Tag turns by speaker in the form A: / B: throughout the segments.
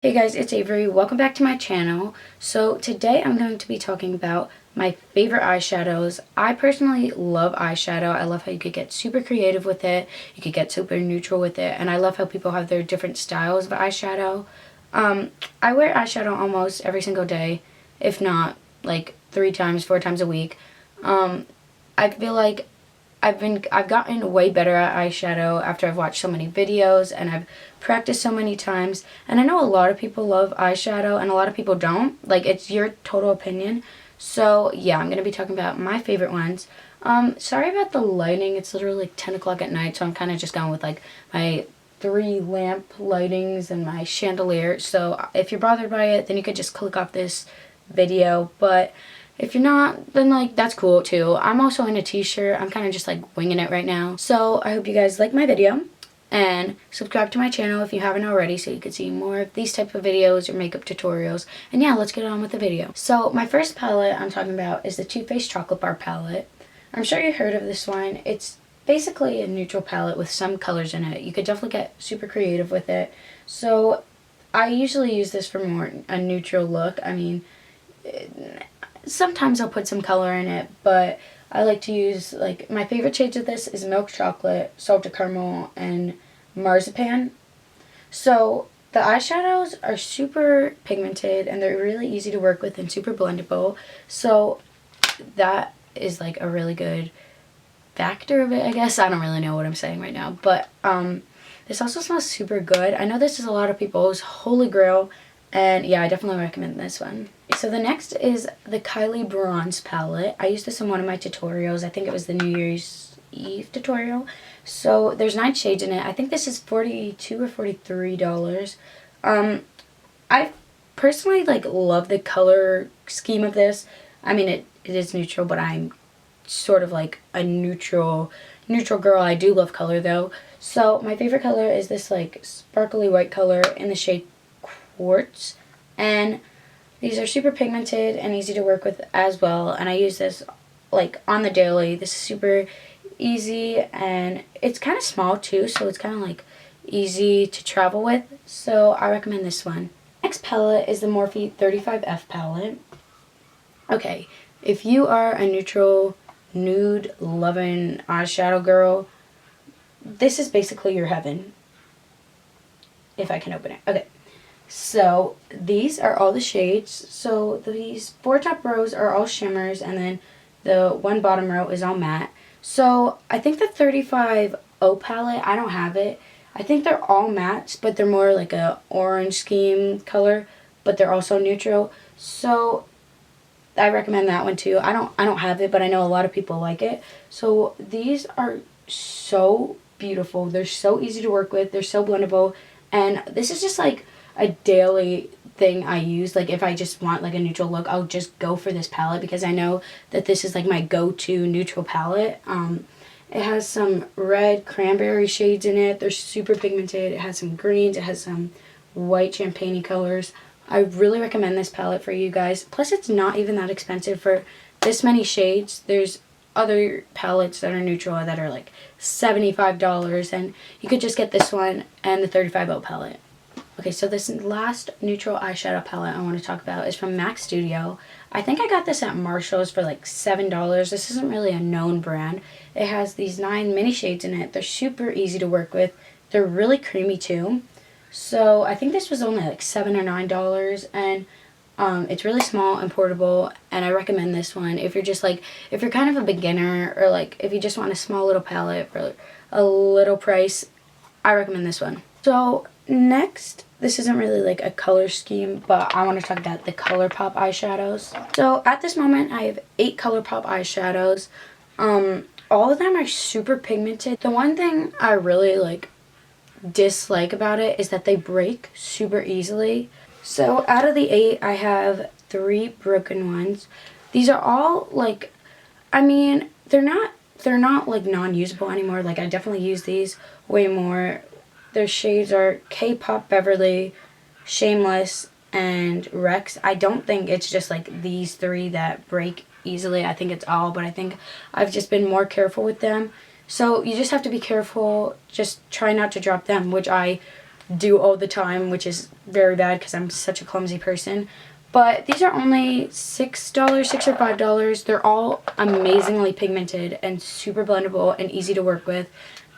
A: Hey guys, it's Avery. Welcome back to my channel. So today I'm going to be talking about my favorite eyeshadows. I personally love eyeshadow. I love how you could get super creative with it. You could get super neutral with it. And I love how people have their different styles of eyeshadow. I wear eyeshadow almost every single day, if not like 3 times, 4 times a week. I feel like I've gotten way better at eyeshadow after I've watched so many videos and I've practiced so many times. And I know a lot of people love eyeshadow and a lot of people don't. Like, it's your total opinion. So yeah, I'm going to be talking about my favorite ones. Sorry about the lighting. It's literally like 10 o'clock at night, so I'm kind of just going with like my 3 lamp lightings and my chandelier. So if you're bothered by it, then you could just click off this video. But if you're not, then like that's cool too. I'm also in a t-shirt. I'm kind of just like winging it right now. So I hope you guys like my video and subscribe to my channel if you haven't already so you can see more of these type of videos or makeup tutorials. And yeah, let's get on with the video. So my first palette I'm talking about is the Too Faced Chocolate Bar palette. I'm sure you heard of this one. It's basically a neutral palette with some colors in it. You could definitely get super creative with it. So I usually use this for more a neutral look. I mean, sometimes I'll put some color in it, but I like to use, like, my favorite shades of this is milk chocolate, salted caramel, and marzipan. So the eyeshadows are super pigmented and they're really easy to work with and super blendable. So that is like a really good factor of it, I guess. I don't really know what I'm saying right now, but this also smells super good. I know this is a lot of people's holy grail, and yeah, I definitely recommend this one. So the next is the Kylie Bronze palette. I used this in one of my tutorials. I think it was the New Year's Eve tutorial. So there's 9 shades in it. I think this is $42 or $43. I personally like love the color scheme of this. I mean, it is neutral, but I'm sort of like a neutral girl. I do love color though. So my favorite color is this like sparkly white color in the shade Quartz, and these are super pigmented and easy to work with as well, and I use this like on the daily. This is super easy and it's kind of small too, so it's kind of like easy to travel with, so I recommend this one. Next palette is the Morphe 35F palette. Okay, if you are a neutral, nude loving eyeshadow girl, this is basically your heaven. If I can open it. Okay. So these are all the shades. So these 4 top rows are all shimmers, and then the 1 bottom row is all matte. So I think the 35O palette, I don't have it. I think they're all mattes, but they're more like a orange scheme color, but they're also neutral. So I recommend that one too. I don't have it, but I know a lot of people like it. So these are so beautiful. They're so easy to work with. They're so blendable, and this is just like a daily thing I use. Like, if I just want like a neutral look, I'll just go for this palette because I know that this is like my go-to neutral palette. It has some red cranberry shades in it. They're super pigmented. It has some greens. It has some white champagne colors. I really recommend this palette for you guys. Plus, it's not even that expensive for this many shades. There's other palettes that are neutral that are like $75, and you could just get this one and the 35O palette. Okay, so this last neutral eyeshadow palette I want to talk about is from MAC Studio. I think I got this at Marshall's for like $7. This isn't really a known brand. It has these 9 mini shades in it. They're super easy to work with. They're really creamy too. So I think this was only like $7 or $9, and it's really small and portable, and I recommend this one if you're just like, if you're kind of a beginner, or like if you just want a small little palette for a little price, I recommend this one. So next, this isn't really like a color scheme, but I want to talk about the ColourPop eyeshadows. So at this moment, I have 8 ColourPop eyeshadows. All of them are super pigmented. The one thing I really like dislike about it is that they break super easily. So out of the 8, I have 3 broken ones. These are all like, I mean, they're not like non-usable anymore. Like, I definitely use these way more. Their shades are K-Pop Beverly, Shameless, and Rex. I don't think it's just like these 3 that break easily. I think it's all, but I think I've just been more careful with them. So you just have to be careful. Just try not to drop them, which I do all the time, which is very bad because I'm such a clumsy person. But these are only $6, $6 or $5. They're all amazingly pigmented and super blendable and easy to work with.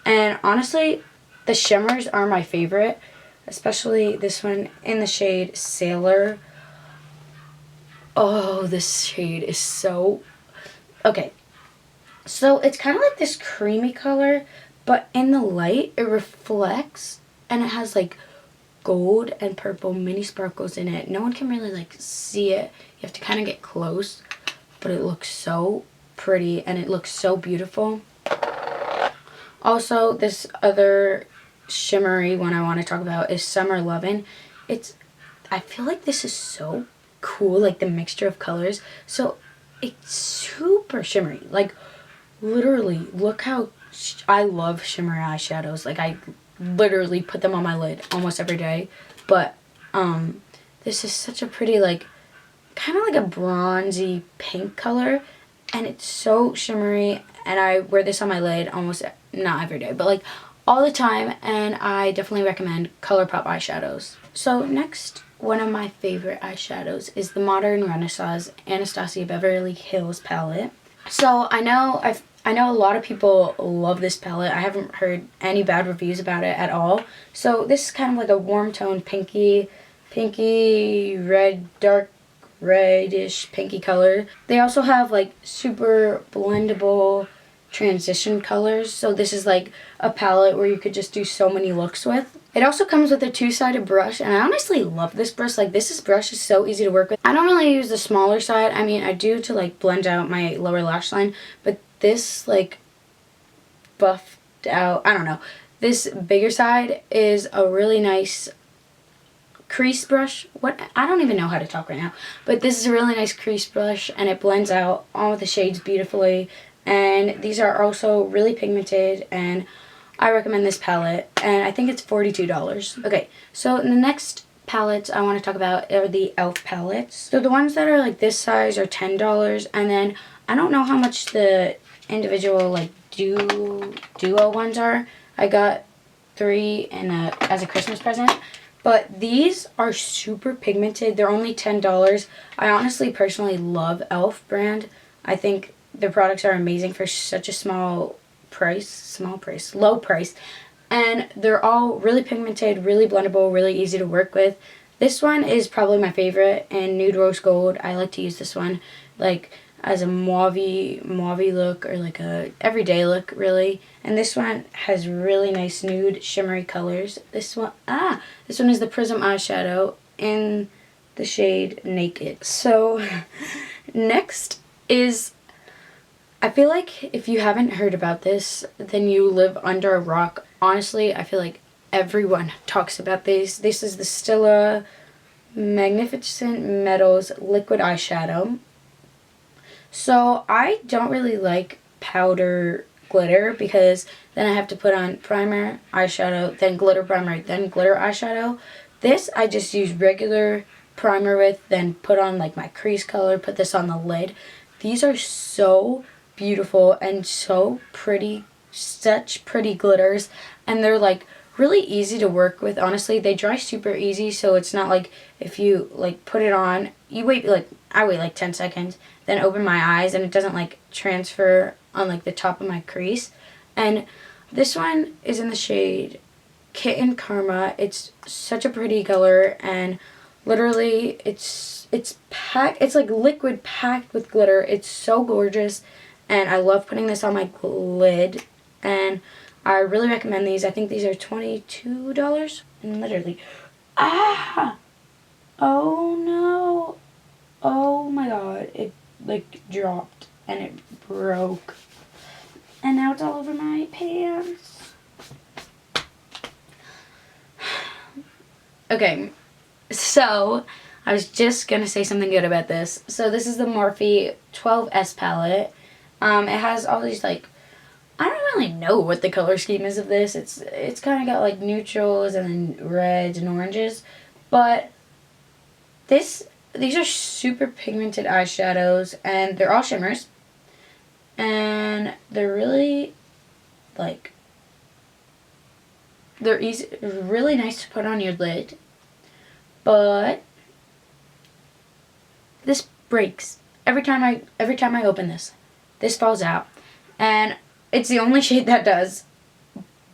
A: And honestly, the shimmers are my favorite, especially this one in the shade Sailor. Oh, this shade is so... Okay, so it's kind of like this creamy color, but in the light, it reflects, and it has like gold and purple mini sparkles in it. No one can really like see it. You have to kind of get close, but it looks so pretty and it looks so beautiful. Also, this other shimmery one I want to talk about is Summer Lovin'. I feel like this is so cool, like the mixture of colors. So it's super shimmery. Like literally, look how I love shimmery eyeshadows. Like I literally put them on my lid almost every day. But this is such a pretty, like kind of like a bronzy pink color, and it's so shimmery, and I wear this on my lid almost, not every day, but like all the time, and I definitely recommend ColourPop eyeshadows. So next, one of my favorite eyeshadows is the Modern Renaissance Anastasia Beverly Hills palette. So I know a lot of people love this palette. I haven't heard any bad reviews about it at all. So this is kind of like a warm tone pinky red, dark reddish pinky color. They also have like super blendable transition colors. So this is like a palette where you could just do so many looks with. It also comes with a two-sided brush, and I honestly love this brush. Like this brush is so easy to work with. I don't really use the smaller side. I mean, I do to like blend out my lower lash line, but this like buffed out, I don't know. This bigger side is a really nice crease brush. I don't even know how to talk right now, but this is a really nice crease brush, and it blends out all of the shades beautifully. And these are also really pigmented, and I recommend this palette, and I think it's $42. Okay, so the next palettes I want to talk about are the e.l.f. palettes. So the ones that are like this size are $10, and then I don't know how much the individual like duo ones are. I got 3 as a Christmas present. But these are super pigmented. They're only $10. I honestly personally love e.l.f. brand. I think their products are amazing for such a low price. And they're all really pigmented, really blendable, really easy to work with. This one is probably my favorite in Nude Rose Gold. I like to use this one like as a mauvey look, or like a everyday look really. And this one has really nice nude shimmery colors. This one is the Prism eyeshadow in the shade Naked. So next is, I feel like if you haven't heard about this, then you live under a rock. Honestly, I feel like everyone talks about this. This is the Stila Magnificent Metals liquid eyeshadow. So I don't really like powder glitter, because then I have to put on primer, eyeshadow, then glitter primer, then glitter eyeshadow. This I just use regular primer with, then put on like my crease color, put this on the lid. These are so beautiful and so pretty, such pretty glitters, and they're like really easy to work with. Honestly, they dry super easy, so it's not like if you like put it on, you wait like, I wait like 10 seconds, then open my eyes, and it doesn't like transfer on like the top of my crease. And this one is in the shade Kitten Karma. It's such a pretty color, and literally it's packed, it's like liquid packed with glitter. It's so gorgeous, and I love putting this on my lid, and I really recommend these. I think these are $22, and literally, oh no, oh my god, it like dropped and it broke, and now it's all over my pants. Okay, so I was just gonna say something good about this. So this is the Morphe 12S palette. It has all these like, I don't really know what the color scheme is of this. It's kind of got like neutrals and then reds and oranges, but these are super pigmented eyeshadows, and they're all shimmers, and they're really like They're easy, really nice to put on your lid, but this breaks every time I open this. This falls out, and it's the only shade that does.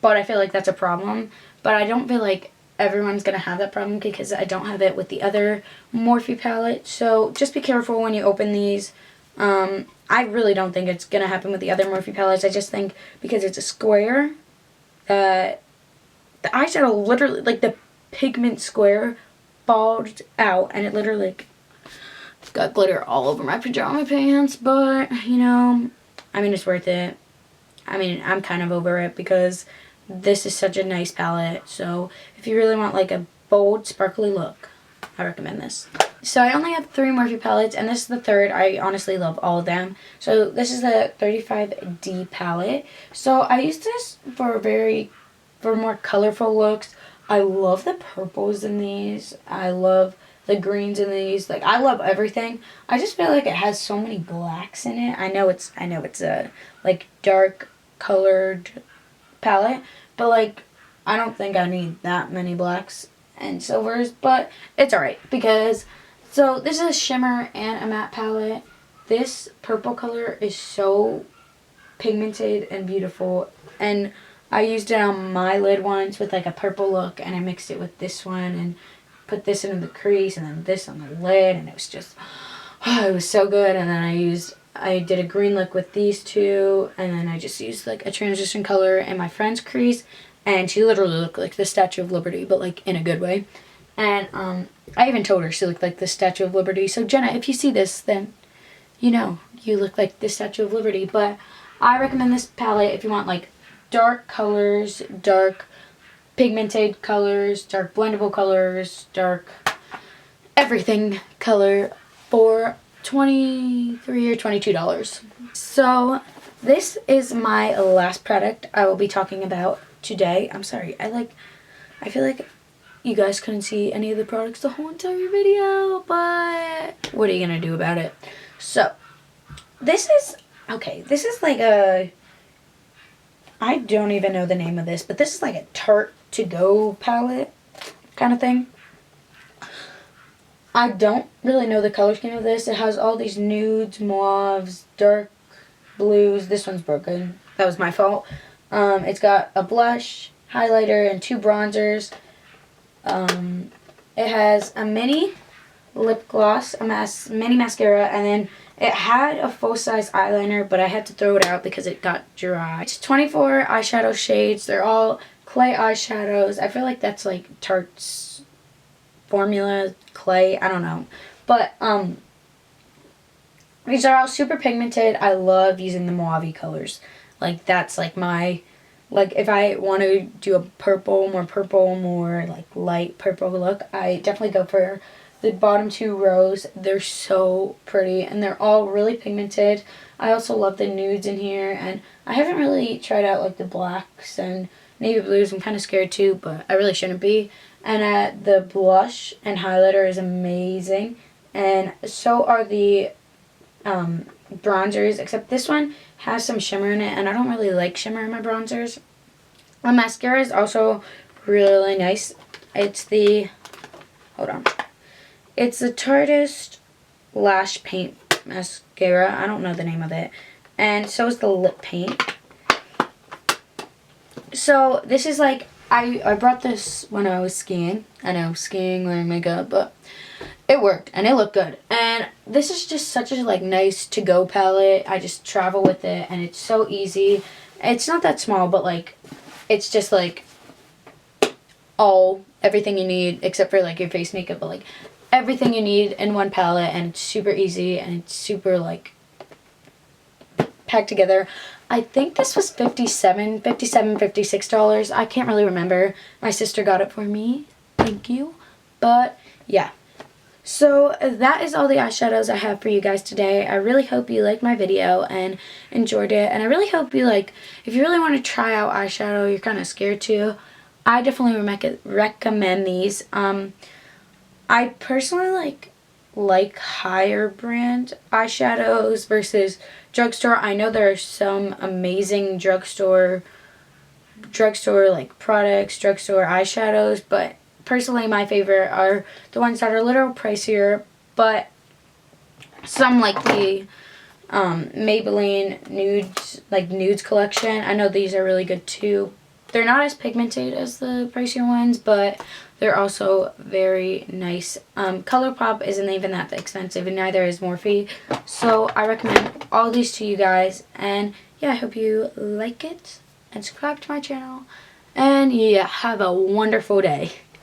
A: But I feel like that's a problem. But I don't feel like everyone's gonna have that problem because I don't have it with the other Morphe palette. So just be careful when you open these. I really don't think it's gonna happen with the other Morphe palettes. I just think because it's a square, the eyeshadow literally, like the pigment square, balled out, and it literally like, got glitter all over my pajama pants. But you know, I mean, it's worth it. I mean, I'm kind of over it because this is such a nice palette. So if you really want like a bold, sparkly look, I recommend this. So I only have 3 Morphe palettes, and this is the third. I honestly love all of them. So this is the 35D palette. So I use this for more colorful looks. I love the purples in these. I love the greens in these. Like, I love everything. I just feel like it has so many blacks in it. I know it's a like dark colored palette, but like I don't think I need that many blacks and silvers, but it's alright because so this is a shimmer and a matte palette. This purple color is so pigmented and beautiful, and I used it on my lid once with like a purple look, and I mixed it with this one and put this into the crease and then this on the lid, and it was just, oh, it was so good. And then I did a green look with these two, and then I just used like a transition color in my friend's crease, and she literally looked like the Statue of Liberty, but like in a good way. And I even told her she looked like the Statue of Liberty. So Jenna, if you see this, then you know you look like the Statue of Liberty. But I recommend this palette if you want like dark colors, dark pigmented colors, dark blendable colors, dark everything color for $23 or $22. So this is my last product I will be talking about today. I'm sorry, I feel like you guys couldn't see any of the products the whole entire video, but what are you gonna do about it? So this is like a, I don't even know the name of this, but this is like a Tarte to go palette kind of thing. I don't really know the color scheme of this. It has all these nudes, mauves, dark blues. This one's broken. That was my fault. It's got a blush, highlighter, and 2 bronzers. It has a mini lip gloss, a mini mascara, and then it had a full-size eyeliner, but I had to throw it out because it got dry. It's 24 eyeshadow shades. They're all clay eyeshadows. I feel like that's like Tarte's formula, clay, I don't know. But these are all super pigmented. I love using the mauve colors. Like, that's like my, like if I want to do a more like light purple look, I definitely go for the bottom 2 rows. They're so pretty, and they're all really pigmented. I also love the nudes in here, and I haven't really tried out like the blacks and navy blues. I'm kind of scared too, but I really shouldn't be. And the blush and highlighter is amazing, and so are the bronzers, except this one has some shimmer in it, and I don't really like shimmer in my bronzers. The mascara is also really nice. It's the, hold on, it's the Tarteist Lash Paint Mascara. I don't know the name of it. And so is the lip paint. So this is like, I brought this when I was skiing. I know, skiing, wearing makeup, but it worked and it looked good. And this is just such a like nice to-go palette. I just travel with it, and it's so easy. It's not that small, but like it's just like everything you need except for like your face makeup, but like everything you need in one palette, and it's super easy, and it's super like packed together. I think this was $56. I can't really remember. My sister got it for me. Thank you. But yeah. So that is all the eyeshadows I have for you guys today. I really hope you liked my video and enjoyed it. And I really hope you like, if you really want to try out eyeshadow, you're kind of scared to, I definitely recommend these. I personally like higher brand eyeshadows versus drugstore. I know there are some amazing drugstore drugstore like products, drugstore eyeshadows, but personally my favorite are the ones that are a little pricier, but some like the Maybelline nudes collection. I know these are really good too. They're not as pigmented as the pricier ones, but they're also very nice. ColourPop isn't even that expensive, and neither is Morphe. So I recommend all these to you guys. And yeah, I hope you like it and subscribe to my channel. And yeah, have a wonderful day.